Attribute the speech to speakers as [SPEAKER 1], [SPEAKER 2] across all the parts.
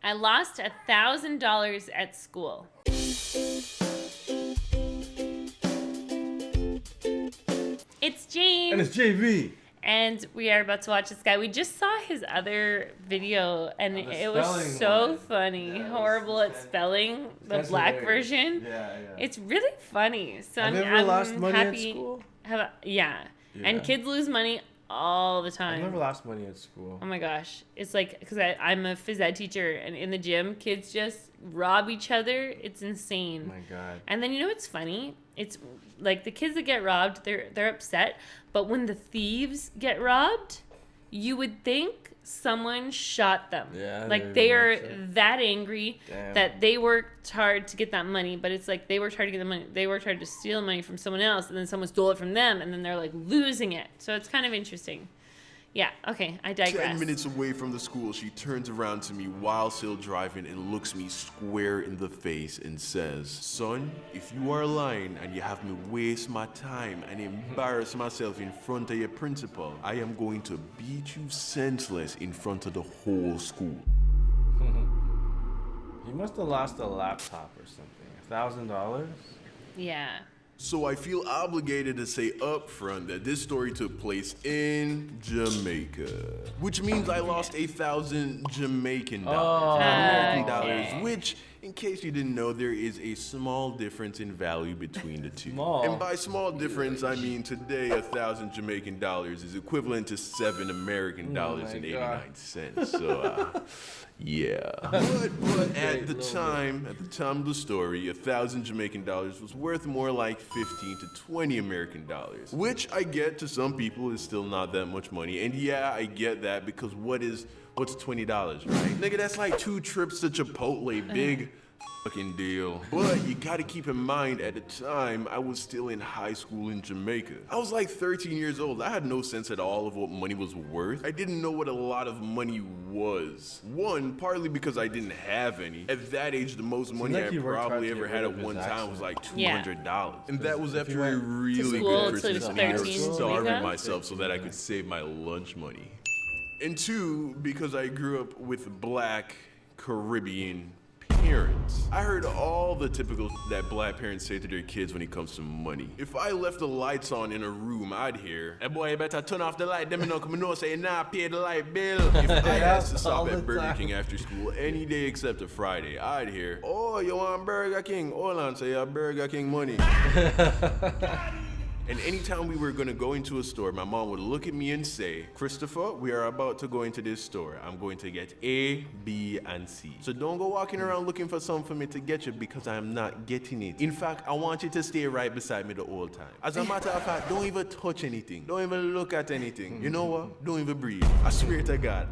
[SPEAKER 1] I lost $1,000 at school. It's James.
[SPEAKER 2] And it's JV.
[SPEAKER 1] And we are about to watch this guy. We just saw his other video, and it was so funny.
[SPEAKER 2] Yeah,
[SPEAKER 1] horrible at spelling, the black version.
[SPEAKER 2] Yeah.
[SPEAKER 1] It's really funny. So
[SPEAKER 2] Have
[SPEAKER 1] I'm,
[SPEAKER 2] you ever
[SPEAKER 1] I'm
[SPEAKER 2] lost money
[SPEAKER 1] happy.
[SPEAKER 2] at school?
[SPEAKER 1] Yeah. And kids lose money all the time.
[SPEAKER 2] I've never lost money at school.
[SPEAKER 1] Oh my gosh. It's like, because I'm a phys ed teacher, and in the gym, kids just rob each other. It's insane.
[SPEAKER 2] Oh my God.
[SPEAKER 1] And then you know what's funny? It's like the kids that get robbed, they're upset. But when the thieves get robbed, you would think someone shot them.
[SPEAKER 2] Yeah.
[SPEAKER 1] Like they are that angry that they worked hard to get that money. But it's like they worked hard to get the money. They worked hard to steal money from someone else, and then someone stole it from them, and then they're like losing it. So it's kind of interesting. Yeah, okay, I digress.
[SPEAKER 3] 10 minutes away from the school, she turns around to me while still driving and looks me square in the face and says, "Son, if you are lying and you have me waste my time and embarrass myself in front of your principal, I am going to beat you senseless in front of the whole school."
[SPEAKER 2] You must have lost a laptop or something. $1,000?
[SPEAKER 1] Yeah.
[SPEAKER 3] So I feel obligated to say up front that this story took place in Jamaica, which means I lost 1,000 Jamaican dollars, American dollars, which, in case you didn't know, there is a small difference in value between the two. And by small difference, I mean today 1,000 Jamaican dollars is equivalent to 7 American dollars and 89 cents. So, yeah. But at the time of the story, 1,000 Jamaican dollars was worth more like 15 to 20 American dollars, which I get to some people is still not that much money. And yeah, I get that because what's $20, right? Nigga, that's like 2 trips to Chipotle, big fucking deal. But you gotta keep in mind, at the time, I was still in high school in Jamaica. I was like 13 years old. I had no sense at all of what money was worth. I didn't know what a lot of money was. One, partly because I didn't have any. At that age, the most money I probably ever had at one time was like $200. And that was after a really good Christmas and New Year, starving myself so that I could save my lunch money. And 2, because I grew up with Black Caribbean parents. I heard all the typical that Black parents say to their kids when it comes to money. If I left the lights on in a room, I'd hear, "Hey boy, you better turn off the light, them no come no say nah, pay the light bill." If I asked to stop at Burger King after school any day except a Friday, I'd hear, "Oh, you want Burger King? Hold on, say you have Burger King money." And anytime we were gonna go into a store, my mom would look at me and say, "Christopher, we are about to go into this store. I'm going to get A, B, and C. So don't go walking around looking for something for me to get you because I'm not getting it. In fact, I want you to stay right beside me the whole time. As a matter of fact, don't even touch anything. Don't even look at anything. You know what? Don't even breathe. I swear to God,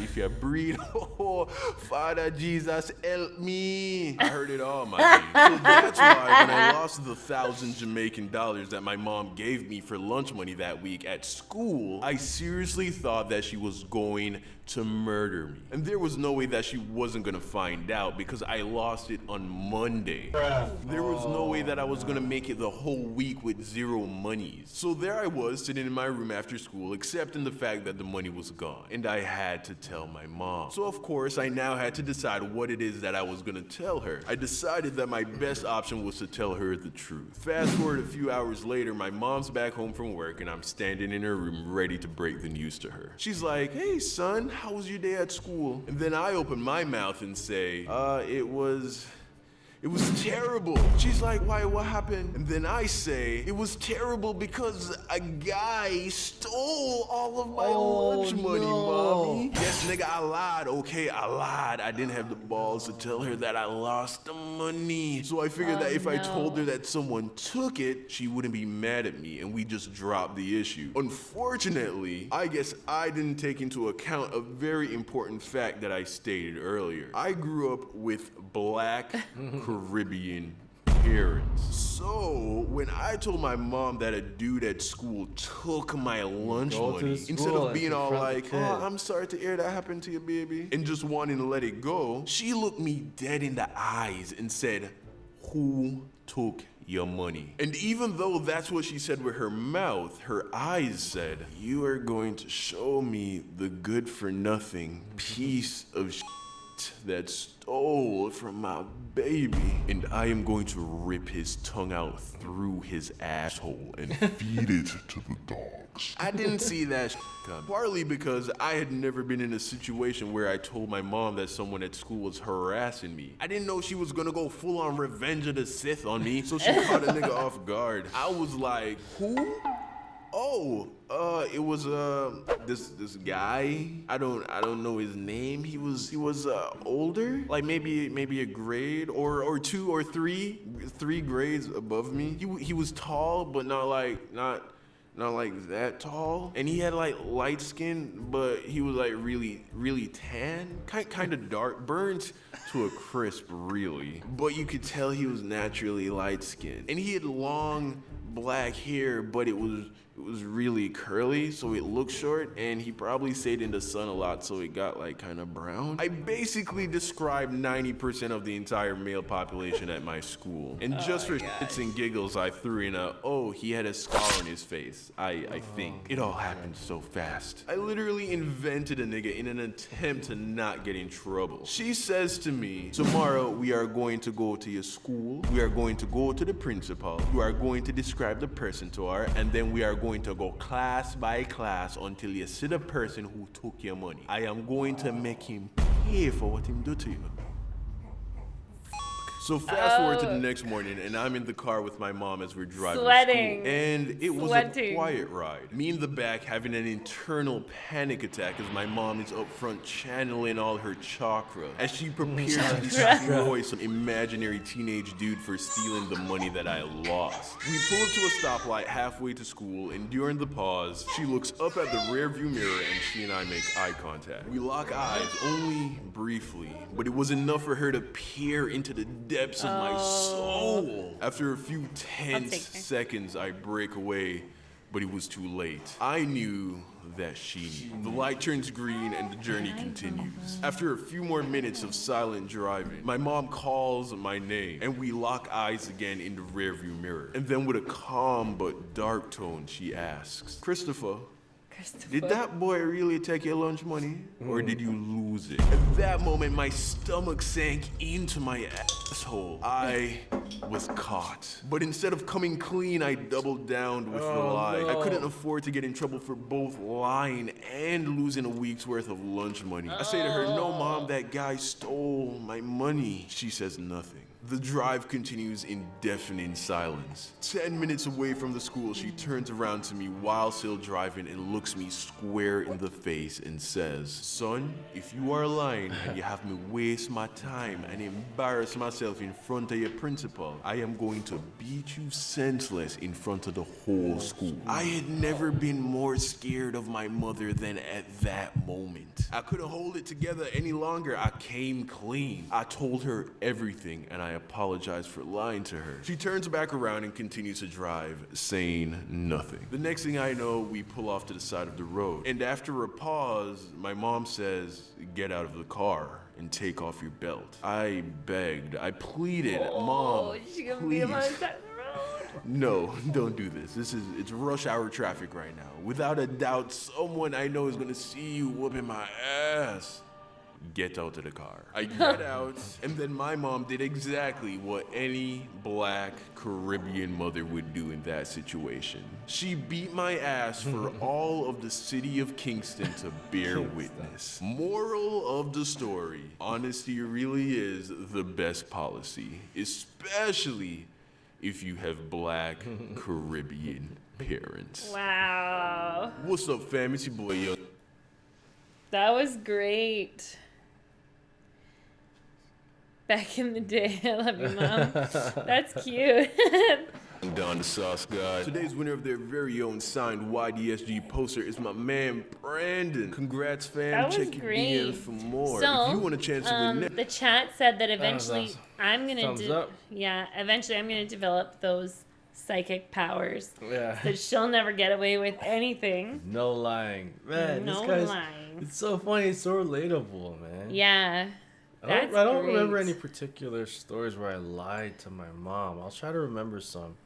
[SPEAKER 3] if you breathe, oh, Father Jesus, help me." I heard it all, my G. So that's why when I lost the 1,000 Jamaican dollars that my mom gave me for lunch money that week at school, I seriously thought that she was going to murder me. And there was no way that she wasn't gonna find out because I lost it on Monday. There was no way that I was gonna make it the whole week with 0 monies. So there I was sitting in my room after school, accepting the fact that the money was gone. And I had to tell my mom. So of course, I now had to decide what it is that I was gonna tell her. I decided that my best option was to tell her the truth. Fast forward a few hours later, my mom's back home from work and I'm standing in her room ready to break the news to her. She's like, "Hey son, how was your day at school?" And then I open my mouth and say, it was terrible." She's like, "Why, what happened?" And then I say, "It was terrible because a guy stole all of my lunch money, mommy." Yes, nigga, I lied, okay, I lied. I didn't have the balls to tell her that I lost the money. So I figured that if I told her that someone took it, she wouldn't be mad at me and we just dropped the issue. Unfortunately, I guess I didn't take into account a very important fact that I stated earlier. I grew up with Black Caribbean parents. So when I told my mom that a dude at school took my lunch money, instead of being all like, "Oh, I'm sorry to hear that happened to you, baby," and just wanting to let it go, she looked me dead in the eyes and said, "Who took your money?" And even though that's what she said with her mouth, her eyes said, "You are going to show me the good for nothing piece of that stole from my baby, and I am going to rip his tongue out through his asshole and feed it to the dogs. I didn't see that coming, partly because I had never been in a situation where I told my mom that someone at school was harassing me. I didn't know she was gonna go full on Revenge of the Sith on me, so she caught a nigga off guard. I was like, who? Oh, it was this guy. I don't know his name. He was older, like maybe a grade or two or three grades above me. He was tall, but not like that tall. And he had like light skin, but he was like really tan, kind of dark, burnt to a crisp, really. But you could tell he was naturally light skinned, and he had long black hair, but it was really curly, so it looked short, and he probably stayed in the sun a lot, so it got like kind of brown. I basically described 90% of the entire male population at my school. And just for shits and giggles, I threw in he had a scar on his face. I think. It all happened so fast. I literally invented a nigga in an attempt to not get in trouble. She says to me, tomorrow we are going to go to your school, we are going to go to the principal, you are going to describe the person to her, and then we are going to go class by class until you see the person who took your money. I am going to make him pay for what him do to you. So fast forward to the next morning, and I'm in the car with my mom as we're driving to school. And it was a quiet ride. Me in the back having an internal panic attack as my mom is up front channeling all her chakra as she prepares to destroy some imaginary teenage dude for stealing the money that I lost. We pull up to a stoplight halfway to school, and during the pause, she looks up at the rearview mirror and she and I make eye contact. We lock eyes only briefly, but it was enough for her to peer into the depths of my soul. After a few tense seconds, I break away, but it was too late. I knew that she knew. The light turns green and the journey continues. After a few more minutes of silent driving, my mom calls my name, and we lock eyes again in the rearview mirror. And then with a calm but dark tone, she asks, Christopher, did that boy really take your lunch money, or did you lose it? At that moment, my stomach sank into my asshole. I was caught. But instead of coming clean, I doubled down with the lie. No. I couldn't afford to get in trouble for both lying and losing a week's worth of lunch money. I say to her, no, Mom, that guy stole my money. She says nothing. The drive continues in deafening silence. 10 minutes away from the school, she turns around to me while still driving and looks me square in the face and says, son, if you are lying and you have me waste my time and embarrass myself in front of your principal, I am going to beat you senseless in front of the whole school. I had never been more scared of my mother than at that moment. I couldn't hold it together any longer. I came clean. I told her everything, and I apologized for lying to her. She turns back around and continues to drive, saying nothing. The next thing I know, we pull off to the side of the road. And after a pause, my mom says, get out of the car and take off your belt. I begged, I pleaded, Mom, please. No, don't do this. It's rush hour traffic right now. Without a doubt, someone I know is gonna see you whooping my ass. Get out of the car. I get out, and then my mom did exactly what any black Caribbean mother would do in that situation. She beat my ass for all of the city of Kingston to bear witness. Moral of the story, honesty really is the best policy, especially if you have black Caribbean parents.
[SPEAKER 1] Wow.
[SPEAKER 3] What's up, fam? It's your boy, Young.
[SPEAKER 1] That was great. Back in the day. I love you, Mom. That's cute.
[SPEAKER 3] I'm Don the Sauce God. Today's winner of their very own signed YDSG poster is my man, Brandon. Congrats, fam.
[SPEAKER 1] That was
[SPEAKER 3] Check your
[SPEAKER 1] great.
[SPEAKER 3] DMs for more.
[SPEAKER 1] So,
[SPEAKER 3] if you want a chance to win next.
[SPEAKER 1] The chat said that eventually I'm going
[SPEAKER 4] to
[SPEAKER 1] eventually I'm going to develop those psychic powers.
[SPEAKER 4] Yeah.
[SPEAKER 1] So she'll never get away with anything.
[SPEAKER 4] No lying. Man,
[SPEAKER 1] no
[SPEAKER 4] this guy's,
[SPEAKER 1] lying.
[SPEAKER 4] It's so funny. It's so relatable, man.
[SPEAKER 1] Yeah.
[SPEAKER 4] I don't remember any particular stories where I lied to my mom. I'll try to remember some.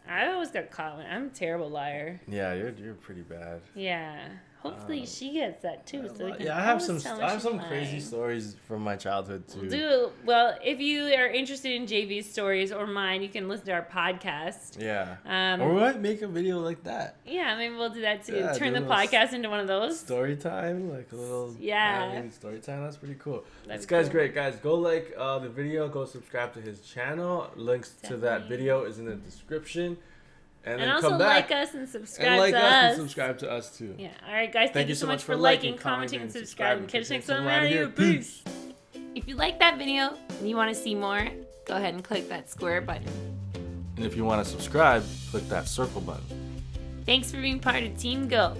[SPEAKER 1] I always got caught. I'm a terrible liar.
[SPEAKER 4] Yeah, you're pretty bad.
[SPEAKER 1] Yeah. Hopefully she gets that too. So we can
[SPEAKER 4] I have
[SPEAKER 1] always
[SPEAKER 4] some
[SPEAKER 1] tell when she's
[SPEAKER 4] crazy
[SPEAKER 1] lying.
[SPEAKER 4] stories from my childhood too.
[SPEAKER 1] Well, if you are interested in JV's stories or mine, you can listen to our podcast.
[SPEAKER 4] Yeah. Or we might make a video like that.
[SPEAKER 1] Yeah, maybe we'll do that too.
[SPEAKER 4] Yeah,
[SPEAKER 1] Turn
[SPEAKER 4] do
[SPEAKER 1] the
[SPEAKER 4] a little
[SPEAKER 1] podcast into one of those.
[SPEAKER 4] Story time, like a little story time. That's pretty cool. This guy's great, guys. Go like the video. Go subscribe to his channel. Links to that video is in the description. And then
[SPEAKER 1] also
[SPEAKER 4] come back.
[SPEAKER 1] like us and subscribe to us.
[SPEAKER 4] And subscribe to us too.
[SPEAKER 1] Yeah. All right, guys. Thank you so much for liking, commenting, and subscribing. Catch you next time. Out of here. Peace. If you like that video and you want to see more, go ahead and click that square button.
[SPEAKER 4] And if you want to subscribe, click that circle button.
[SPEAKER 1] Thanks for being part of Team Go.